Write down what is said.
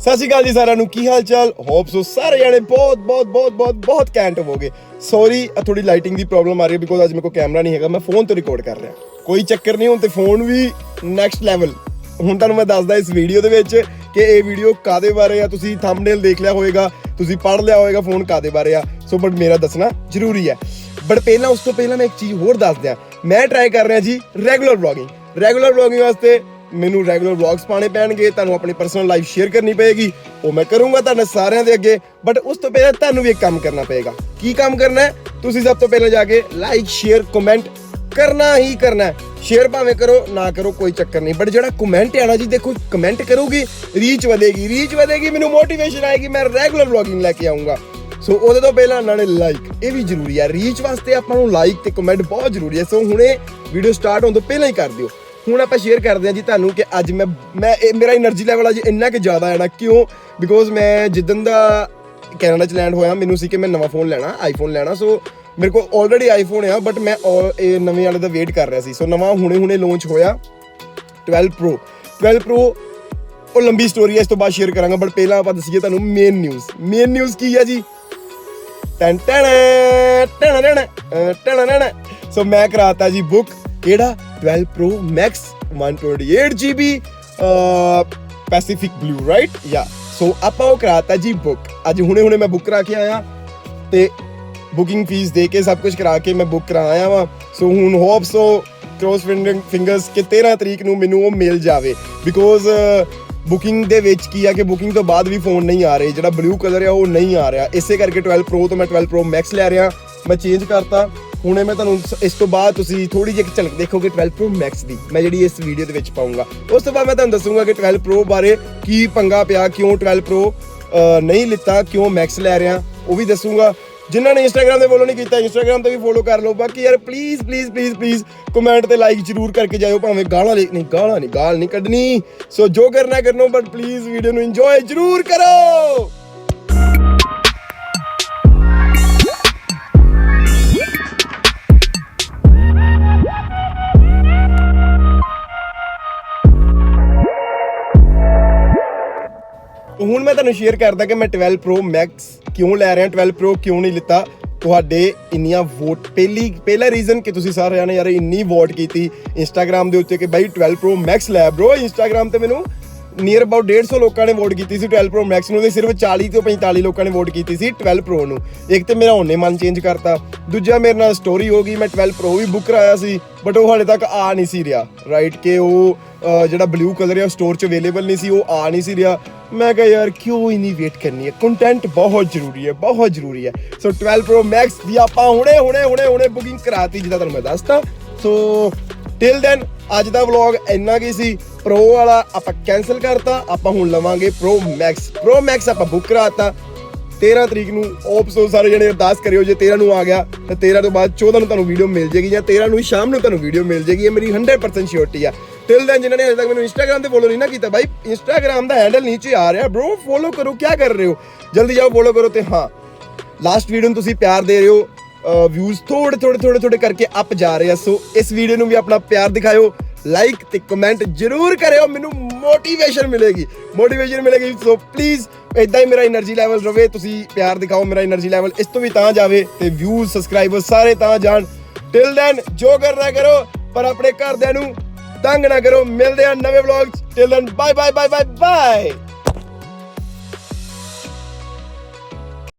ਸਤਿ ਸ਼੍ਰੀ ਅਕਾਲ ਜੀ ਸਾਰਿਆਂ ਨੂੰ, ਕੀ ਹਾਲ ਚਾਲ? ਹੋਪ ਸੋ ਸਾਰੇ ਜਾਣੇ ਬਹੁਤ ਕੈਂਟ ਹੋਵੋਗੇ। ਸੌਰੀ ਥੋੜੀ ਲਾਈਟਿੰਗ ਦੀ ਪ੍ਰੋਬਲਮ ਆ ਰਹੀ ਹੈ ਬਿਕੋਜ਼ ਅੱਜ ਮੇਰੇ ਕੋਲ ਕੈਮਰਾ ਨਹੀਂ ਹੈਗਾ, ਮੈਂ ਫੋਨ ਤੋਂ ਰਿਕਾਰਡ ਕਰ ਰਿਹਾ। ਕੋਈ ਚੱਕਰ ਨਹੀਂ, ਹੁਣ ਤੇ ਫੋਨ ਵੀ ਨੈਕਸਟ ਲੈਵਲ। ਹੁਣ ਤੁਹਾਨੂੰ ਮੈਂ ਦੱਸਦਾ ਇਸ ਵੀਡੀਓ ਦੇ ਵਿੱਚ ਕਿ ਇਹ ਵੀਡੀਓ ਕਾਦੇ ਬਾਰੇ ਆ। ਤੁਸੀਂ ਥੰਬਨੇਲ ਦੇਖ ਲਿਆ ਹੋਵੇਗਾ, ਤੁਸੀਂ ਪੜ੍ਹ ਲਿਆ ਹੋਵੇਗਾ ਫੋਨ ਕਾਦੇ ਬਾਰੇ ਆ। ਸੋ ਬਟ ਮੇਰਾ ਦੱਸਣਾ ਜ਼ਰੂਰੀ ਹੈ। ਬਟ ਪਹਿਲਾਂ ਉਸ ਤੋਂ ਪਹਿਲਾਂ ਮੈਂ ਇੱਕ ਚੀਜ਼ ਹੋਰ ਦੱਸ ਦਿਆਂ। ਮੈਂ ਟਰਾਈ ਕਰ ਰਿਹਾ ਜੀ ਰੈਗੂਲਰ ਵਲੌਗਿੰਗ ਵਾਸਤੇ ਮੈਨੂੰ ਰੈਗੂਲਰ ਵਲੌਗਸ ਪਾਣੇ ਪੈਣਗੇ, ਤੁਹਾਨੂੰ ਆਪਣੀ ਪਰਸਨਲ ਲਾਈਫ ਸ਼ੇਅਰ ਕਰਨੀ ਪਏਗੀ, ਉਹ ਮੈਂ ਕਰੂੰਗਾ ਤੁਹਾਡੇ ਸਾਰਿਆਂ ਦੇ ਅੱਗੇ। ਬਟ ਉਸ ਤੋਂ ਪਹਿਲਾਂ ਤੁਹਾਨੂੰ ਵੀ ਇੱਕ ਕੰਮ ਕਰਨਾ ਪਏਗਾ। ਕੀ ਕੰਮ ਕਰਨਾ ਹੈ? ਤੁਸੀਂ ਸਭ ਤੋਂ ਪਹਿਲਾਂ ਜਾ ਕੇ ਲਾਈਕ ਸ਼ੇਅਰ ਕਮੈਂਟ ਕਰਨਾ ਹੀ ਕਰਨਾ ਹੈ। ਸ਼ੇਅਰ ਭਾਵੇਂ ਕਰੋ ਨਾ ਕਰੋ ਕੋਈ ਚੱਕਰ ਨਹੀਂ, ਬਟ ਜਿਹੜਾ ਕਮੈਂਟ ਹੈ ਨਾ ਜੀ, ਦੇਖੋ ਕਮੈਂਟ ਕਰੋਗੇ ਰੀਚ ਵਧੇਗੀ, ਮੈਨੂੰ ਮੋਟੀਵੇਸ਼ਨ ਆਏਗੀ, ਮੈਂ ਰੈਗੂਲਰ ਵਲੌਗਿੰਗ ਲੈ ਕੇ ਆਊਂਗਾ। ਸੋ ਉਹਦੇ ਤੋਂ ਪਹਿਲਾਂ ਨਾਲੇ ਲਾਈਕ, ਇਹ ਵੀ ਜ਼ਰੂਰੀ ਹੈ। ਰੀਚ ਵਾਸਤੇ ਆਪਾਂ ਨੂੰ ਲਾਈਕ ਤੇ ਕਮੈਂਟ ਬਹੁਤ ਜ਼ਰੂਰੀ ਹੈ। ਸੋ ਹੁਣੇ ਵੀਡੀਓ ਸਟਾਰਟ ਹੋਣ ਤੋਂ ਪਹਿਲਾਂ ਹੀ ਕਰ ਦਿਓ। ਹੁਣ ਆਪਾਂ ਸ਼ੇਅਰ ਕਰਦੇ ਹਾਂ ਜੀ ਤੁਹਾਨੂੰ ਕਿ ਅੱਜ ਮੈਂ ਮੇਰਾ એનર્ਜੀ ਲੈਵਲ ਅੱਜ ਇੰਨਾ ਕਿ ਜ਼ਿਆਦਾ ਹੈ ਨਾ। ਕਿਉਂ? ਬਿਕੋਜ਼ ਮੈਂ ਜਿੱਦਣ ਦਾ ਕੈਨੇਡਾ 'ਚ ਲੈਂਡ ਹੋਇਆ ਮੈਨੂੰ ਸੀ ਕਿ ਮੈਂ ਨਵਾਂ ਫੋਨ ਲੈਣਾ, ਆਈਫੋਨ ਲੈਣਾ। ਸੋ ਮੇਰੇ ਕੋਲ ਆਲਰੇਡੀ ਆਈਫੋਨ ਆ, ਬਟ ਮੈਂ ਇਹ ਨਵੇਂ ਵਾਲੇ ਦਾ ਵੇਟ ਕਰ ਰਿਹਾ ਸੀ। ਸੋ ਨਵਾਂ ਹੁਣੇ ਲਾਂਚ ਹੋਇਆ 12 Pro। ਉਹ ਲੰਬੀ ਸਟੋਰੀ ਹੈ, ਇਸ ਤੋਂ ਬਾਅਦ ਸ਼ੇਅਰ ਕਰਾਂਗਾ। ਬਟ ਪਹਿਲਾਂ ਆਪਾਂ ਦੱਸੀਏ ਤੁਹਾਨੂੰ ਮੇਨ ਨਿਊਜ਼ ਕੀ ਹੈ ਜੀ। ਸੋ ਮੈਂ ਕਰਾਤਾ ਜੀ ਬੁੱਕ। ਕਿਹੜਾ? 12 Pro Max 128GB Pacific blue, right? ਯਾ। ਸੋ ਆਪਾਂ ਉਹ ਕਰਾਤਾ ਜੀ ਬੁੱਕ। ਅੱਜ ਹੁਣੇ ਮੈਂ ਬੁੱਕ ਕਰਾ ਕੇ ਆਇਆ ਤੇ ਬੁਕਿੰਗ ਫੀਸ ਦੇ ਕੇ ਸਭ ਕੁਝ ਕਰਾ ਕੇ ਮੈਂ ਬੁੱਕ ਕਰਾ ਆਇਆ ਵਾ। ਸੋ ਹੁਣ ਹੋਪ ਸੋ ਕ੍ਰੋਸ ਫਿੰਗਰਸ ਕਿ 13 ਤਰੀਕ ਨੂੰ ਮੈਨੂੰ ਉਹ ਮਿਲ ਜਾਵੇ। ਬਿਕੋਜ਼ ਬੁਕਿੰਗ ਦੇ ਵਿੱਚ ਕੀ ਆ ਕਿ ਬੁਕਿੰਗ ਤੋਂ ਬਾਅਦ ਵੀ ਫੋਨ ਨਹੀਂ ਆ ਰਹੇ, ਜਿਹੜਾ ਬਲੂ ਕਲਰ ਆ ਉਹ ਨਹੀਂ ਆ ਰਿਹਾ। ਇਸੇ ਕਰਕੇ 12 Pro ਤੋਂ ਮੈਂ 12 Pro Max ਲੈ ਰਿਹਾ। ਮੈਂ ਚੇਂਜ ਕਰਤਾ। ਹੁਣੇ ਮੈਂ ਤੁਹਾਨੂੰ ਇਸ ਤੋਂ ਬਾਅਦ ਤੁਸੀਂ ਥੋੜੀ ਜਿਹੀ ਝਲਕ ਦੇਖੋਗੇ 12 Pro Max ਦੀ, ਮੈਂ ਜਿਹੜੀ ਇਸ ਵੀਡੀਓ ਦੇ ਵਿੱਚ ਪਾਊਂਗਾ। ਉਸ ਤੋਂ ਬਾਅਦ ਮੈਂ ਤੁਹਾਨੂੰ ਦੱਸੂਗਾ ਕਿ 12 Pro ਬਾਰੇ ਕੀ ਪੰਗਾ ਪਿਆ, ਕਿਉਂ 12 Pro ਨਹੀਂ ਲਿੱਤਾ, ਕਿਉਂ Max ਲੈ ਰਿਹਾ, ਉਹ ਵੀ ਦੱਸੂਗਾ। ਜਿਨ੍ਹਾਂ ਨੇ ਇੰਸਟਾਗ੍ਰਾਮ ਤੇ ਫੋਲੋ ਨਹੀਂ ਕੀਤਾ, ਇੰਸਟਾਗ੍ਰਾਮ ਤੇ ਵੀ ਫੋਲੋ ਕਰ ਲਓ। ਬਾਕੀ ਯਾਰ ਪਲੀਜ਼ ਕਮੈਂਟ ਤੇ ਲਾਈਕ ਜ਼ਰੂਰ ਕਰਕੇ ਜਾਇਓ, ਭਾਵੇਂ ਗਾਲ ਨਹੀਂ ਕੱਢਣੀ। ਸੋ ਜੋ ਕਰਨਾ ਕਰਨੋ, ਬਟ ਪਲੀਜ਼ ਵੀਡੀਓ ਨੂੰ ਇੰਜੋਏ ਜ਼ਰੂਰ ਕਰੋ। ਹੁਣ ਮੈਂ ਤੁਹਾਨੂੰ ਸ਼ੇਅਰ ਕਰਦਾ ਕਿ ਮੈਂ 12 Pro Max ਕਿਉਂ ਲੈ ਰਿਹਾ, 12 Pro ਕਿਉਂ ਨਹੀਂ ਲਿੱਤਾ। ਤੁਹਾਡੇ ਇੰਨੀਆਂ ਵੋਟ, ਪਹਿਲਾ ਰੀਜ਼ਨ ਕਿ ਤੁਸੀਂ ਸਾਰੇ ਜਾਣੇ ਯਾਰ ਇੰਨੀ ਵੋਟ ਕੀਤੀ ਇੰਸਟਾਗ੍ਰਾਮ ਦੇ ਉੱਤੇ ਕਿ ਬਾਈ 12 Pro Max ਲੈ ਬ్రో। ਇੰਸਟਾਗ੍ਰਾਮ ਤੇ ਮੈਨੂੰ ਨੀਅਰ ਅਬਾਊਟ 150 ਲੋਕਾਂ ਨੇ ਵੋਟ ਕੀਤੀ ਸੀ 12 Pro Max ਨੂੰ, ਤੇ ਸਿਰਫ 40 ਤੋਂ 45 ਲੋਕਾਂ ਨੇ ਵੋਟ ਕੀਤੀ ਸੀ 12 Pro ਨੂੰ। ਇੱਕ ਤੇ ਮੇਰਾ ਉਹਨੇ ਮਨ ਚੇਂਜ ਕਰਤਾ, ਦੂਜਾ ਮੇਰੇ ਨਾਲ ਸਟੋਰੀ ਹੋ ਗਈ। ਮੈਂ 12 Pro ਵੀ ਬੁੱਕ ਕਰਾਇਆ ਸੀ, ਬਟ ਉਹ ਹਾਲੇ ਤੱਕ ਆ ਨਹੀਂ ਸੀ ਰਿਹਾ, ਰਾਈਟ? ਕਿ ਉਹ ਜਿਹੜਾ ਬਲੂ ਕਲਰ ਹੈ ਉਹ ਸਟੋਰ 'ਚ ਅਵੇਲੇਬਲ ਨਹੀਂ ਸੀ, ਉਹ ਆ ਨਹੀਂ ਸੀ ਰਿਹਾ। ਮੈਂ ਕਿਹਾ ਯਾਰ ਕਿਉਂ ਇੰਨੀ ਵੇਟ ਕਰਨੀ ਹੈ, ਕੰਟੈਂਟ ਬਹੁਤ ਜ਼ਰੂਰੀ ਹੈ। ਸੋ 12 Pro Max ਦੀ ਆਪਾਂ ਹੁਣੇ ਬੁਕਿੰਗ ਕਰਾਤੀ, ਜਿੱਦਾਂ ਤੁਹਾਨੂੰ ਮੈਂ ਦੱਸਤਾ। ਸੋ ਟਿਲ ਦੈਨ ਅੱਜ ਦਾ ਵਲੌਗ ਇੰਨਾ ਕੀ ਸੀ। ਪ੍ਰੋ ਵਾਲਾ ਆਪਾਂ ਕੈਂਸਲ ਕਰਤਾ, ਆਪਾਂ ਹੁਣ ਲਵਾਂਗੇ Pro Max ਆਪਾਂ ਬੁੱਕ ਕਰਾਤਾ 13 ਤਰੀਕ ਨੂੰ। ਸੋ ਸਾਰੇ ਜਣੇ ਅਰਦਾਸ ਕਰਿਓ, ਜੇ 13 ਨੂੰ ਆ ਗਿਆ ਤਾਂ 13 ਤੋਂ ਬਾਅਦ 14 ਨੂੰ ਤੁਹਾਨੂੰ ਵੀਡੀਓ ਮਿਲ ਜੇਗੀ, ਜਾਂ 13 ਨੂੰ ਸ਼ਾਮ ਨੂੰ ਤੁਹਾਨੂੰ ਵੀਡੀਓ ਮਿਲ ਜੇਗੀ। ਇਹ ਮੇਰੀ 100% ਸ਼ੋਰਟੀ ਆ। ਟਿਲ ਦੈਨ ਜਿਨ੍ਹਾਂ ਨੇ ਅਜੇ ਤੱਕ ਮੈਨੂੰ ਇੰਸਟਾਗ੍ਰਾਮ ਤੇ ਫੋਲੋ ਨਹੀਂ ਨਾ ਕੀਤਾ, ਬਾਈ ਇੰਸਟਾਗ੍ਰਾਮ ਦਾ ਹੈਂਡਲ ਨੀਚੇ ਆ ਰਿਹਾ ਬ్రో, ਫੋਲੋ ਕਰੋ। ਕੀ ਕਰ ਰਹੇ ਹੋ? ਜਲਦੀ ਜਾਓ ਫੋਲੋ ਕਰੋ। ਤੇ ਹਾਂ, ਲਾਸਟ ਵੀਡੀਓ ਨੂੰ ਤੁਸੀਂ ਪਿਆਰ ਦੇ ਰਹੇ ਹੋ, ਵਿਊਜ਼ ਥੋੜੇ ਕਰਕੇ ਅਪ ਜਾ ਰਹੇ ਆ। ਸੋ ਇਸ ਵੀਡੀਓ ਨੂੰ ਵੀ ਆਪਣਾ ਪਿਆਰ ਦਿਖਾਇਓ, ਲਾਈਕ ਤੇ ਕਮੈਂਟ ਜ਼ਰੂਰ ਕਰਿਓ, ਮੈਨੂੰ ਮੋਟੀਵੇਸ਼ਨ ਮਿਲੇਗੀ। ਸੋ ਪਲੀਜ਼ ਇਦਾਂ ਹੀ ਮੇਰਾ એનર્ਜੀ ਲੈਵਲ ਰਵੇ, ਤੁਸੀਂ ਪਿਆਰ ਦਿਖਾਓ, ਮੇਰਾ એનર્ਜੀ ਲੈਵਲ ਇਸ ਤੋਂ ਵੀ ਤਾਂ ਜਾਵੇ ਤੇ ਵਿਊਜ਼ ਸਬਸਕ੍ਰਾਈਬਰ ਸਾਰੇ ਤਾਂ ਜਾਣ। ਟਿਲ ਦੈਨ ਜੋ ਕਰਨਾ ਕਰੋ, ਪਰ ਆਪਣੇ ਘਰਦਿਆਂ ਨੂੰ ਤੰਗ ਨਾ ਕਰੋ। ਮਿਲਦੇ ਆ ਨਵੇਂ ਵਲੌਗ 'ਚ। Till then bye.